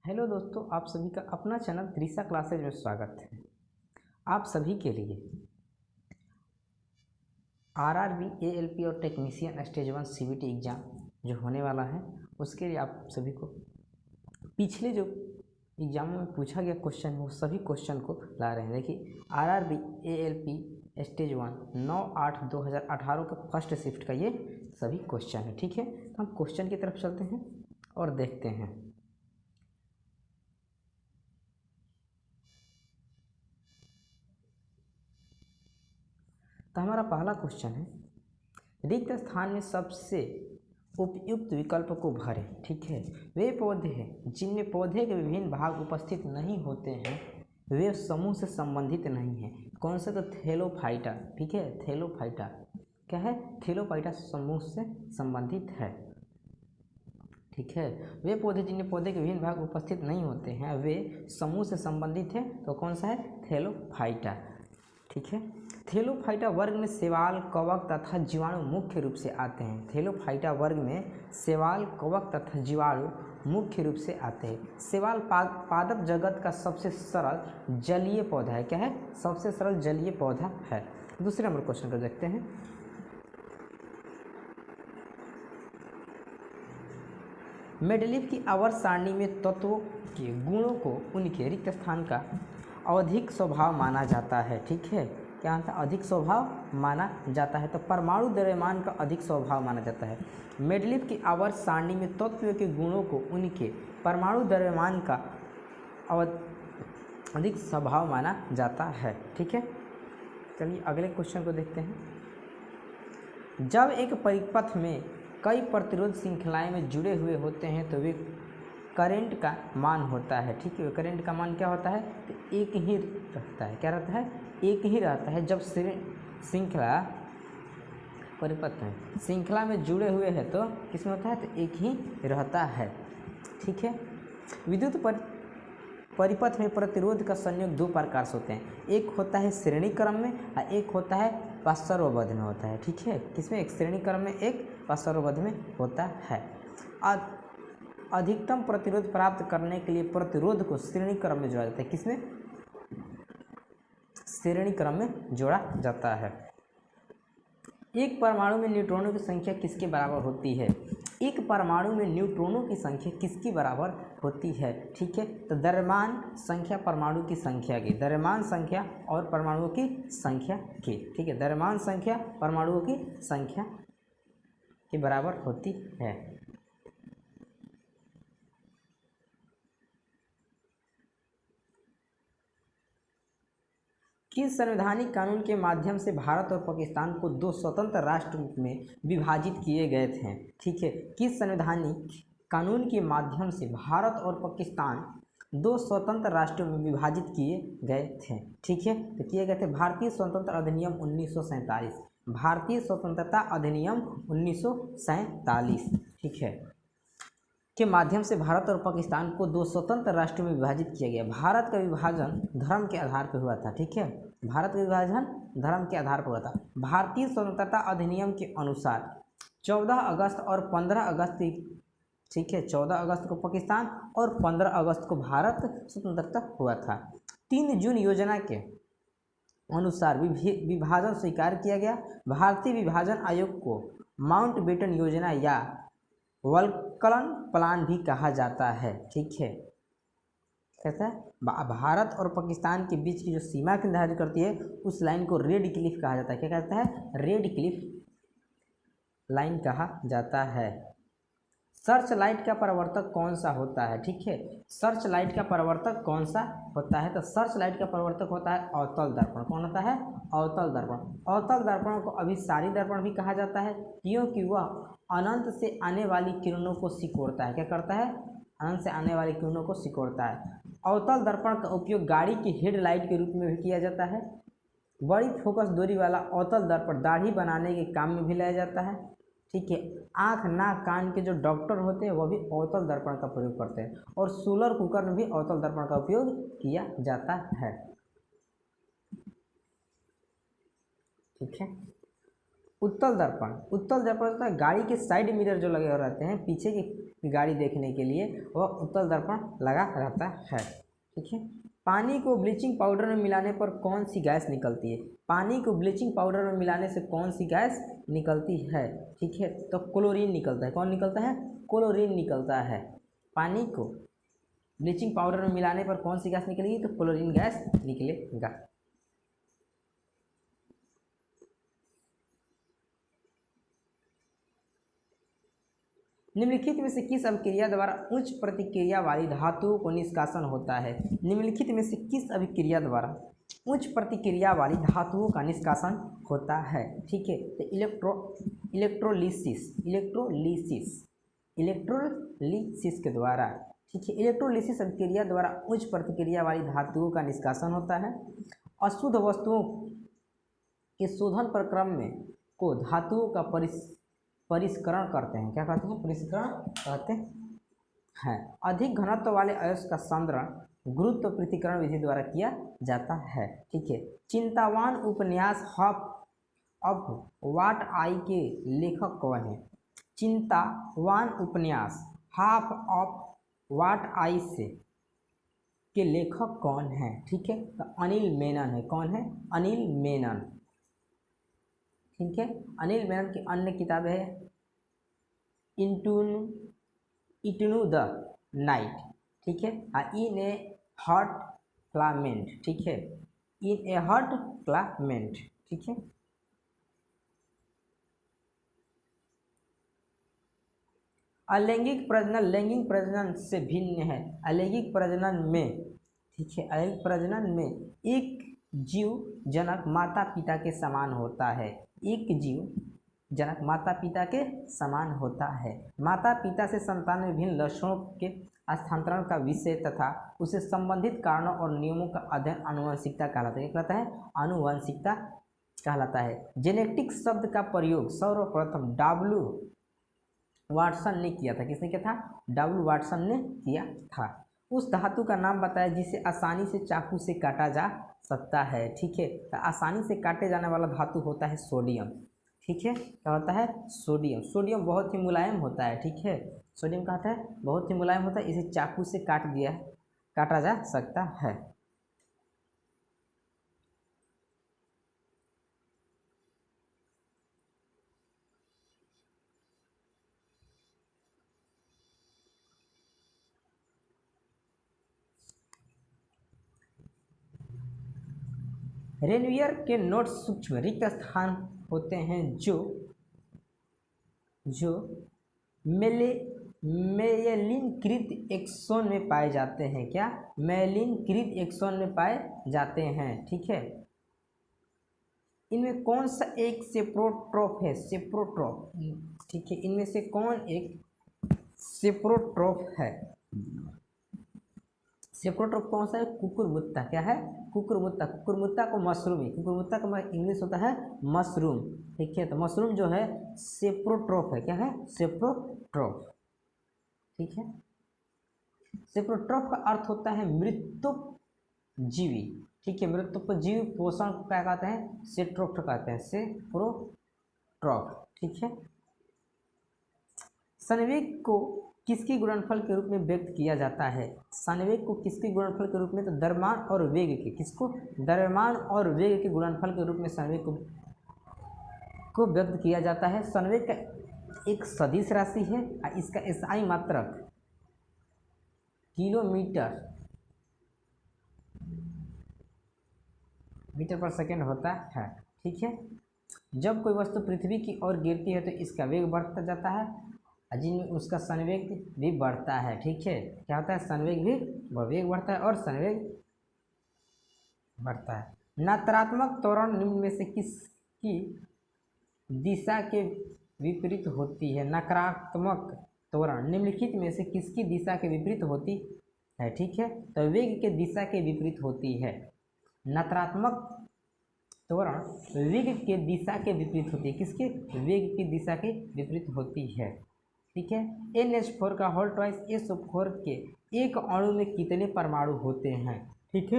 Hello दोस्तों, आप सभी का अपना चैनल त्रिशा क्लासेज में स्वागत है। आप सभी के लिए आरआरबी, एएलपी और टेक्नीशियन स्टेज 1 सीबीटी एग्ज़ाम जो होने वाला है, उसके लिए आप सभी को पिछले जो एग्जामों में पूछा गया क्वेश्चन है वो सभी क्वेश्चन को ला रहे हैं। देखिए, आरआरबी एएलपी स्टेज 1 9/8/2018 का फर्स्ट शिफ्ट का ये सभी क्वेश्चन है। ठीक है, तो हम क्वेश्चन की तरफ चलते हैं और देखते हैं। तो हमारा पहला क्वेश्चन है, रिक्त स्थान में सबसे उपयुक्त विकल्प को भरें। ठीक है, वे पौधे हैं जिनमें पौधे के विभिन्न भाग उपस्थित नहीं होते हैं, वे समूह से संबंधित नहीं हैं। कौन से? तो थैलोफाइटा। ठीक है, थैलोफाइटा क्या है? थैलोफाइटा समूह से संबंधित है। ठीक है, वे पौधे जिनमें पौधे के विभिन्न भाग उपस्थित नहीं होते हैं, वे समूह से संबंधित है। तो कौन सा है? थैलोफाइटा। ठीक है, थैलोफाइटा वर्ग में शैवाल, कवक तथा जीवाणु मुख्य रूप से आते हैं। थैलोफाइटा वर्ग में शैवाल, कवक तथा जीवाणु मुख्य रूप से आते हैं। शैवाल पादप जगत का सबसे सरल जलीय पौधा है। क्या है? सबसे सरल जलीय पौधा है। दूसरे नंबर क्वेश्चन को देखते हैं। मेंडलीव की आवर्त सारणी में तत्वों के गुणों को उनके रिक्त स्थान का अधिक स्वभाव माना जाता है। ठीक है, क्या होता है? अधिक स्वभाव माना जाता है। तो परमाणु द्रव्यमान का अधिक स्वभाव माना जाता है। मेंडलीव की आवर्त सारणी में तत्वों के गुणों को उनके परमाणु द्रव्यमान का अधिक स्वभाव माना जाता है। ठीक है, चलिए अगले क्वेश्चन को देखते हैं। जब एक परिपथ में कई प्रतिरोध श्रृंखलाएं में जुड़े हुए होते हैं तो वे करंट का मान होता है। ठीक है, करंट का मान क्या होता है? तो एक ही रहता है। क्या रहता है? एक ही रहता है। जब श्रृंखला परिपथ में श्रृंखला में जुड़े हुए हैं तो किसमें होता है? तो एक ही रहता है। ठीक है, विद्युत परिपथ में प्रतिरोध का संयोग दो प्रकार से होते हैं। एक होता है श्रेणी क्रम में और एक होता है पार्श्वबद्ध में होता है। ठीक है, किसमें? एक श्रेणी क्रम में, एक पार्श्वबद्ध में होता है। अधिकतम प्रतिरोध प्राप्त करने के लिए प्रतिरोध को श्रेणी क्रम में जोड़ा जाता है। किसमें? श्रेणी क्रम में जोड़ा जाता है। एक परमाणु में न्यूट्रॉनों की संख्या किसके बराबर होती है? एक परमाणु में न्यूट्रॉनों की संख्या किसकी बराबर होती है? ठीक है, तो द्रव्यमान संख्या परमाणु की संख्या की, द्रव्यमान संख्या और परमाणुओं की संख्या की। ठीक है, द्रव्यमान संख्या परमाणुओं की संख्या के बराबर होती है। किस संवैधानिक कानून के माध्यम से भारत और पाकिस्तान को दो स्वतंत्र राष्ट्र में विभाजित किए गए थे? ठीक है, किस संवैधानिक कानून के माध्यम से भारत और पाकिस्तान दो स्वतंत्र राष्ट्रों में विभाजित किए गए थे? ठीक है, तो किए गए थे भारतीय स्वतंत्रता अधिनियम 1947। भारतीय स्वतंत्रता अधिनियम 1947 ठीक है, के माध्यम से भारत और पाकिस्तान को दो स्वतंत्र राष्ट्रों में विभाजित किया गया। भारत का विभाजन धर्म के आधार पर हुआ था। ठीक है, भारत का विभाजन धर्म के आधार पर हुआ था। भारतीय स्वतंत्रता अधिनियम के अनुसार 14 अगस्त और 15 अगस्त, ठीक है, 14 अगस्त को पाकिस्तान और 15 अगस्त को भारत स्वतंत्रता हुआ था। 3 जून योजना के अनुसार विभाजन स्वीकार किया गया। भारतीय विभाजन आयोग को माउंटबेटन योजना या वल्कलन प्लान भी कहा जाता है। ठीक है, कैसा है? भारत और पाकिस्तान के बीच की जो सीमा की निर्धारित करती है उस लाइन को रेड क्लिफ कहा जाता है। क्या कहता है? रेड क्लिफ लाइन कहा जाता है। सर्च लाइट का परावर्तक कौन सा होता है? ठीक है, सर्च लाइट का परावर्तक कौन सा होता है? तो सर्च लाइट का परावर्तक होता है अवतल दर्पण। कौन होता है? अवतल दर्पण। अवतल दर्पण को अभिसारी दर्पण भी कहा जाता है क्योंकि वह अनंत से आने वाली किरणों को सिकोड़ता है। क्या करता है? अनंत से आने वाली किरणों को सिकोड़ता है। अवतल दर्पण का उपयोग गाड़ी की हेडलाइट के रूप में भी किया जाता है। बड़ी फोकस दूरी वाला अवतल दर्पण दाढ़ी बनाने के काम में भी लाया जाता है। ठीक है, आँख, नाक, कान के जो डॉक्टर होते हैं वह भी अवतल दर्पण का प्रयोग करते हैं और सोलर कुकर में भी अवतल दर्पण का उपयोग किया जाता है। ठीक है, उत्तल दर्पण, उत्तल दर्पण होता है गाड़ी के साइड मिरर जो लगे हुए रहते हैं पीछे की गाड़ी देखने के लिए, वह उत्तल दर्पण लगा रहता है। ठीक है। पानी को ब्लीचिंग पाउडर में मिलाने पर कौन सी गैस निकलती है? पानी को ब्लीचिंग पाउडर में मिलाने से कौन सी गैस निकलती है? ठीक है, तो क्लोरीन निकलता है। कौन निकलता है? क्लोरीन निकलता है। पानी को ब्लीचिंग पाउडर में मिलाने पर कौन सी गैस निकलेगी? तो क्लोरीन गैस निकलेगा। निम्नलिखित में से किस अभिक्रिया द्वारा उच्च प्रतिक्रिया वाली धातुओं को निष्कासन होता है? निम्नलिखित में से किस अभिक्रिया द्वारा उच्च प्रतिक्रिया वाली धातुओं का निष्कासन होता है? ठीक है, तो इलेक्ट्रोलिसिस के द्वारा। ठीक है, इलेक्ट्रोलिसिस अभिक्रिया द्वारा उच्च प्रतिक्रिया वाली धातुओं का निष्कासन होता है। अशुद्ध वस्तुओं के शोधन प्रक्रम में को धातुओं का परिष्करण करते हैं। क्या कहते हैं? परिष्करण कहते हैं। अधिक घनत्व वाले अयस्क का सांद्रण गुरुत्व पृथक्करण विधि द्वारा किया जाता है। ठीक है। चिंतावान उपन्यास हाफ ऑफ व्हाट आई के लेखक कौन है? चिंतावान उपन्यास हाफ ऑफ व्हाट आई से के लेखक कौन है? ठीक है, तो अनिल मेनन है। कौन है? अनिल मेनन। ठीक है, अनिल मेनन की अन्य किताबें है इनटू द नाइट। ठीक है, इन ए हॉट क्लाइमेट। ठीक है, इन ए हॉट क्लाइमेट। ठीक है, अलैंगिक प्रजनन लैंगिक प्रजनन से भिन्न है। अलैंगिक प्रजनन में, ठीक है, अलैंगिक प्रजनन में एक जीव जनक माता पिता के समान होता है। एक जीव जनक माता पिता के समान होता है। माता पिता से संतान में विभिन्न लक्षणों के स्थानांतरण का विषय तथा उसे संबंधित कारणों और नियमों का अध्ययन आनुवंशिकता कहलाता है। क्या कहलाता है? आनुवंशिकता कहलाता है। जेनेटिक्स शब्द का प्रयोग सर्वप्रथम डब्ल्यू वाटसन ने किया था। किसने किया था? डब्ल्यू वाटसन ने किया था। उस धातु का नाम बताया जिसे आसानी से चाकू से काटा जा सकता है। ठीक है, तो आसानी से काटे जाने वाला धातु होता है सोडियम। ठीक है, क्या होता है? सोडियम। सोडियम बहुत ही मुलायम होता है। ठीक है, सोडियम कहता है बहुत ही मुलायम होता है, इसे चाकू से काटा जा सकता है। रेनवियर के नोट्स सूक्ष्म रिक्त स्थान होते हैं जो मेलिनकृत एक्सोन में पाए जाते हैं। क्या? मेलिनकृत एक्सोन में पाए जाते हैं। ठीक है, इनमें कौन सा एक सेप्रोट्रोफ है? सेप्रोट्रोफ। ठीक है, इनमें से कौन एक सेप्रोट्रोफ है? सेप्रोट्रोफ कौन सा है? कुकुरमुत्ता। क्या है? कुकुरमुत्ता। कुकुरमुत्ता को मशरूम, कुकुरमुत्ता का इंग्लिश होता है मशरूम। ठीक है, तो मशरूम जो है सेप्रोट्रोफ है। क्या है? सेप्रोट्रोफ। ठीक है, सेप्रोट्रोफ का अर्थ होता है मृत्युपजीवी। ठीक है, मृत्युपजीवी पोषण को क्या कहते हैं? सेप्रोट्रोफ कहते हैं। सेप्रोट्रोफ। ठीक है, संवेग को किसके गुणनफल के रूप में व्यक्त किया जाता है? संवेग को किसके गुणनफल के रूप में? तो द्रव्यमान और वेग के। किसको? द्रव्यमान और वेग के गुणनफल के रूप में संवेग को व्यक्त किया जाता है। संवेग का एक सदिश राशि है और इसका SI मात्रक मीटर पर सेकेंड होता है। ठीक है, जब कोई वस्तु पृथ्वी की ओर गिरती है तो इसका वेग बढ़ता जाता है, जिनमें उसका संवेग भी बढ़ता है। ठीक है, क्या होता है? संवेग भी वेग बढ़ता है और संवेग बढ़ता है। नकारात्मक त्वरण निम्न में से किसकी दिशा के विपरीत होती है? नकारात्मक त्वरण निम्नलिखित में से किसकी दिशा के विपरीत होती है? ठीक है, तो वेग के दिशा के विपरीत होती है। नकारात्मक त्वरण वेग के दिशा के विपरीत होती है। किसके? वेग की दिशा के विपरीत होती है। ठीक है, NH4 का होल ट्वाइस SO4 के एक अणु में कितने परमाणु होते हैं? ठीक है,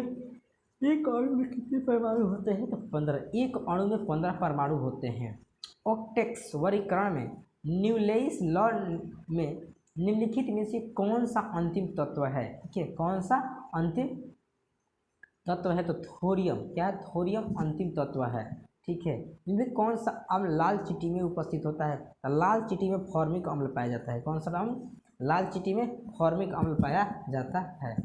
एक अणु में कितने परमाणु होते हैं? तो 15। एक अणु में 15 परमाणु होते हैं। ओक्टेक्स वर्गीकरण में न्यूलेइस लॉ में निम्नलिखित में से कौन सा अंतिम तत्व है? ठीक है, कौन सा अंतिम तत्व है? तो थोरियम। क्या है? थोरियम अंतिम तत्व है। ठीक है, इनमें कौन सा अम्ल लाल चींटी में उपस्थित होता है? तो लाल चींटी में फॉर्मिक अम्ल पाया जाता है। कौन सा अम्ल? लाल चींटी में फॉर्मिक अम्ल पाया जाता है।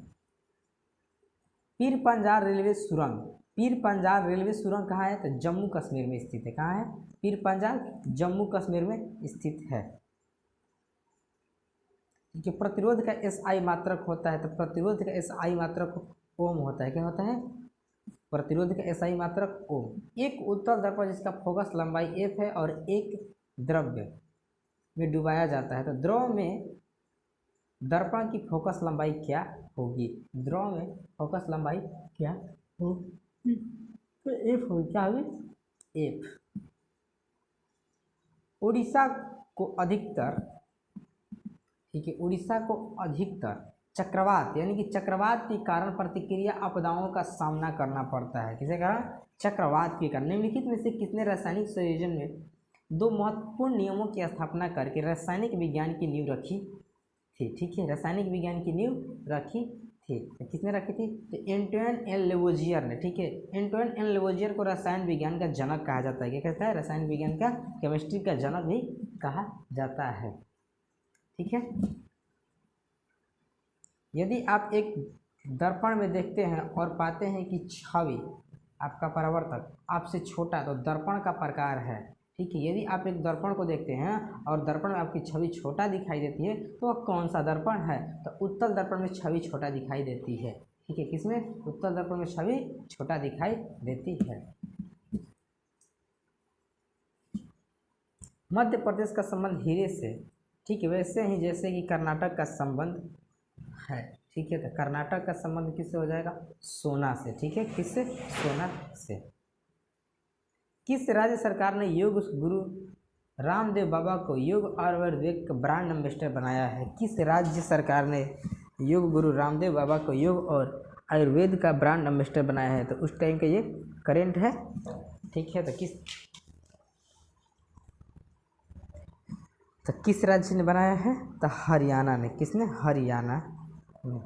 पीर पंजाल रेलवे सुरंग, पीर पंजाल रेलवे सुरंग कहाँ है? तो जम्मू कश्मीर में स्थित है। कहाँ है? पीर पंजाल जम्मू कश्मीर में स्थित है। कि प्रतिरोध का SI मात्रक होता है, तो प्रतिरोध का SI मात्रक ओम होता है। क्या होता है? प्रतिरोध का SI मात्रक ओम। एक उत्तल दर्पण जिसका फोकस लंबाई f है और एक द्रव्य में डुबाया जाता है, तो द्रव में दर्पण की फोकस लंबाई क्या होगी? द्रव में फोकस लंबाई क्या होगी? तो f होगी। क्या होगी? f। उड़ीसा को अधिकतर, ठीक है, उड़ीसा को अधिकतर चक्रवात यानी कि चक्रवात के कारण प्रतिक्रिया आपदाओं का सामना करना पड़ता है। किसे कारण? चक्रवात के कारण। निम्नलिखित में से किसने रासायनिक संयोजन में दो महत्वपूर्ण नियमों की स्थापना करके रासायनिक विज्ञान की नींव रखी थी? ठीक है, रासायनिक विज्ञान की नींव रखी थी। तो किसने रखी थी? तो एंटोइन एल लेवोजियर ने। ठीक है, एंटोइन एल लेवोजियर को रसायन विज्ञान का जनक कहा जाता है। क्या कहता है? रसायन विज्ञान का, केमिस्ट्री का जनक भी कहा जाता है। ठीक है, यदि आप एक दर्पण में देखते हैं और पाते हैं कि छवि, आपका परावर्तक आपसे छोटा, तो दर्पण का प्रकार है। ठीक है, यदि आप एक दर्पण को देखते हैं और दर्पण में आपकी छवि छोटा दिखाई देती है, तो वह कौन सा दर्पण है? तो उत्तल दर्पण में छवि छोटा दिखाई देती है। ठीक है, किसमें? उत्तल दर्पण में छवि छोटा दिखाई देती है। मध्य प्रदेश का संबंध हीरे से, ठीक है, वैसे ही जैसे कि कर्नाटक का संबंध है। ठीक है, तो कर्नाटक का संबंध किससे हो जाएगा? सोना से। ठीक है, किससे? सोना से। किस राज्य सरकार ने योग गुरु रामदेव बाबा को योग आयुर्वेद का ब्रांड एम्बेसडर बनाया है? किस राज्य सरकार ने योग गुरु रामदेव बाबा को योग और आयुर्वेद का ब्रांड एम्बेसडर बनाया है? तो उस टाइम का ये करेंट है। ठीक है, तो किस राज्य ने बनाया है? तो हरियाणा ने। किसने? हरियाणा ने।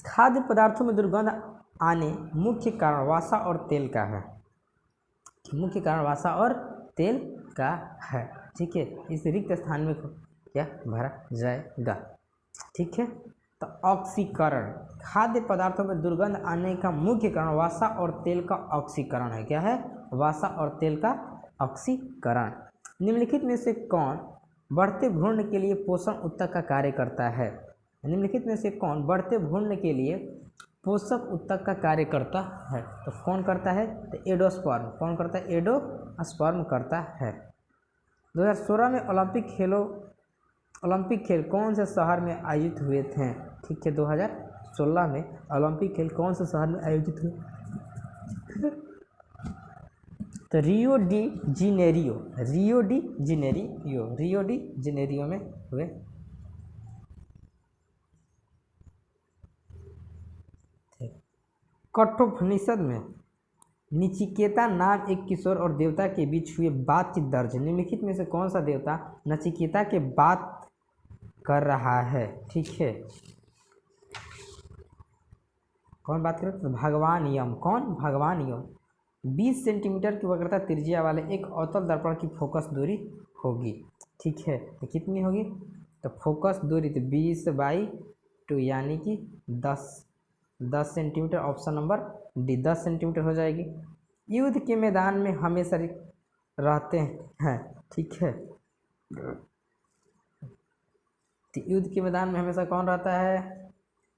खाद्य पदार्थों में दुर्गंध आने मुख्य कारण वसा और तेल का है। मुख्य कारण वसा और तेल का है। ठीक है, इस रिक्त स्थान में क्या भरा जाएगा? ठीक है, तो ऑक्सीकरण, खाद्य पदार्थों में दुर्गंध आने का मुख्य कारण वसा और तेल का ऑक्सीकरण है। क्या है? वसा और तेल का ऑक्सीकरण। निम्नलिखित में से कौन बढ़ते भ्रूण के लिए पोषण उत्तक का कार्य करता है? निम्नलिखित में से कौन बढ़ते भ्रूण के लिए पोषक उत्तक का कार्य करता है? तो कौन करता है? तो एडोस्पर्म। कौन करता है? एडोस्पर्म करता है। 2016 में ओलंपिक खेल कौन से शहर में आयोजित हुए थे? ठीक है, 2016 में ओलंपिक खेल कौन से शहर में आयोजित हुए? तो रियो डी जेनेरियो में हुए। कठोपनिषद में नचिकेता नाम एक किशोर और देवता के बीच हुए बातचीत दर्ज है। निम्नलिखित में से कौन सा देवता नचिकेता के बात कर रहा है? ठीक है, कौन बात कर रहा है? भगवान यम। कौन? भगवान यम। 20 सेंटीमीटर की वक्रता त्रिज्या वाले एक अवतल दर्पण की फोकस दूरी होगी। ठीक है, तो कितनी होगी? तो फोकस दूरी तो 20/2 यानी कि 10 centimetre. Option number D 10 centimetre हो जाएगी। युद्ध के मैदान में हमेशा रहते हैं। ठीक है, तो युद्ध के मैदान में हमेशा कौन रहता है?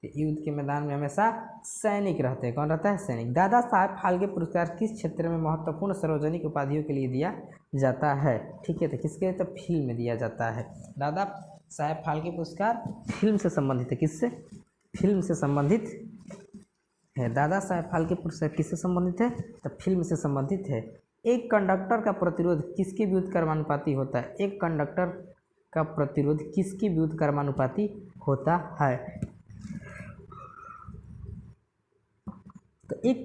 तो युद्ध के मैदान में हमेशा सैनिक रहते हैं। कौन रहता है? सैनिक। दादा साहब फाल्के पुरस्कार किस क्षेत्र में महत्वपूर्ण सार्वजनिक उपाधियों के लिए दिया जाता है? ठीक है, तो किसके? तो फिल्म में दिया जाता है। दादा साहब फाल्के पुरस्कार फिल्म से संबंधित है। किससे? फिल्म से संबंधित है। दादा साहब फाल्के पुरस्कार किससे संबंधित है? तो फिल्म से संबंधित है। एक कंडक्टर का प्रतिरोध किसके विद्युत कर्मानुपाती होता है? एक कंडक्टर का प्रतिरोध किसके विरुद्ध कर्मानुपाती होता है? तो एक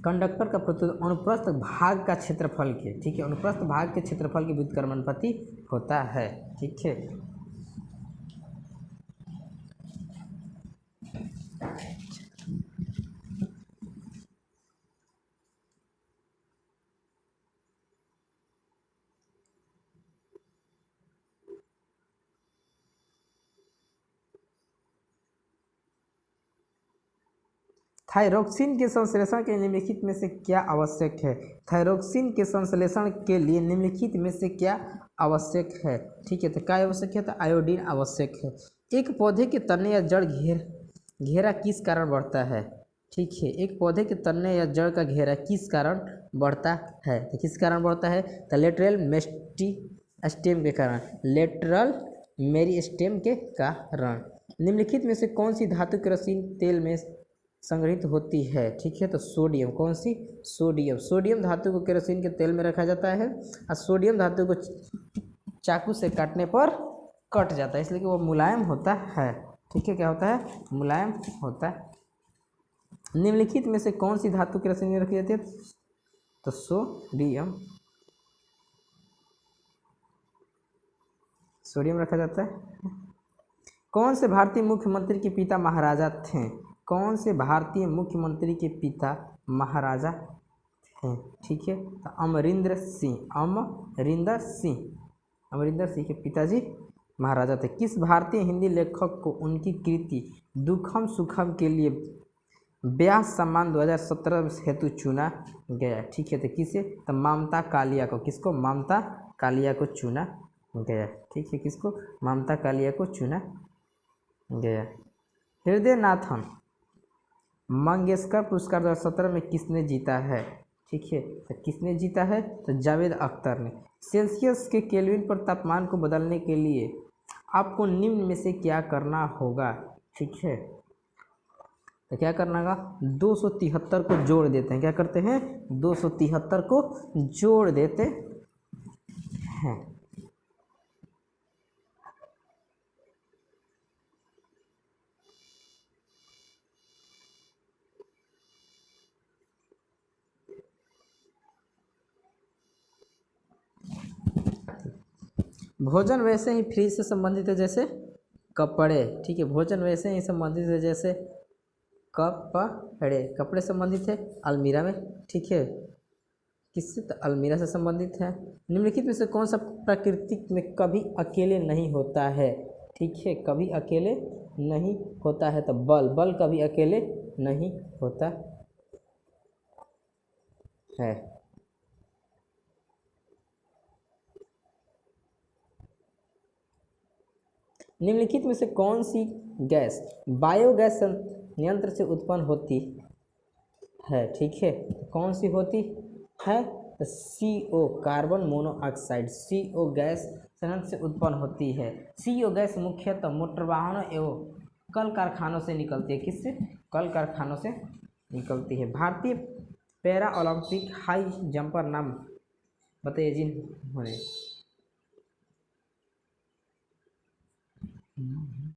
कंडक्टर का प्रतिरोध अनुप्रस्थ भाग का क्षेत्रफल के, ठीक है, अनुप्रस्थ भाग के क्षेत्रफल के विरुद्ध कर्मानुपाती होता है, ठीक है। थायरोक्सिन के संश्लेषण के निम्नलिखित में से क्या आवश्यक है? थायरोक्सिन के संश्लेषण के लिए निम्नलिखित में से क्या आवश्यक है? ठीक है, तो क्या आवश्यक है? तो आयोडीन आवश्यक है। एक पौधे के तने या जड़ घेरा किस कारण बढ़ता है? ठीक है, एक पौधे के तने या जड़ का घेरा किस कारण बढ़ता है? तो किस कारण बढ़ता है? तो लेटरल मेरिस्टेम के कारण, लेटरल मेरिस्टेम के कारण। निम्नलिखित में से कौन सी धातु केरोसिन तेल में संग्रहित होती है? ठीक है, तो सोडियम। कौन सी? सोडियम। सोडियम धातु को केरोसिन के तेल में रखा जाता है और सोडियम धातु को चाकू से काटने पर कट जाता है, इसलिए कि वो मुलायम होता है। ठीक है, क्या होता है? मुलायम होता है। निम्नलिखित में से कौन सी धातु केरोसिन में रखी जाती है? तो सोडियम। सोडियम रखा जाता है। कौन से भारतीय मुख्यमंत्री के पिता महाराजा थे? कौन से भारतीय मुख्यमंत्री के पिता महाराजा थे? ठीक है, तो अमरिंदर सिंह। अमरिंदर सिंह के पिताजी महाराजा थे। किस भारतीय हिंदी लेखक को उनकी कृति दुखम सुखम के लिए व्यास सम्मान 2017 हेतु चुना गया? ठीक है, तो किसे? तो ममता कालिया को। किसको? ममता कालिया को चुना गया। ठीक है, किसको? ममता कालिया को चुना गया। हृदय नाथन मंगेशकर पुरस्कार 2017 में किसने जीता है? ठीक है, तो किसने जीता है? तो जावेद अख्तर ने। सेल्सियस के केल्विन पर तापमान को बदलने के लिए आपको निम्न में से क्या करना होगा? ठीक है, तो क्या करना होगा? 273 को जोड़ देते हैं। क्या करते हैं? 273 को जोड़ देते हैं। भोजन वैसे ही फ्रिज से संबंधित है जैसे कपड़े। ठीक है, भोजन वैसे ही संबंधित है जैसे कपड़े। कपड़े संबंधित है अलमीरा में। ठीक है, किससे? तो अलमीरा से संबंधित है। निम्नलिखित में से कौन सा प्राकृतिक में कभी अकेले नहीं होता है? ठीक है, कभी अकेले नहीं होता है। तो बल कभी अकेले नहीं होता है। निम्नलिखित में से कौन सी गैस बायोगैस संयंत्र से उत्पन्न होती है? ठीक है, कौन सी होती है? तो CO carbon monoxide. CO gas संयंत्र से उत्पन्न होती है। CO गैस मुख्यतः मोटर वाहनों एवं कल कारखानों से निकलती है। किससे? कल कारखानों से निकलती है। भारतीय पैरा ओलंपिक हाई जंपर नाम बताइए जिन्होंने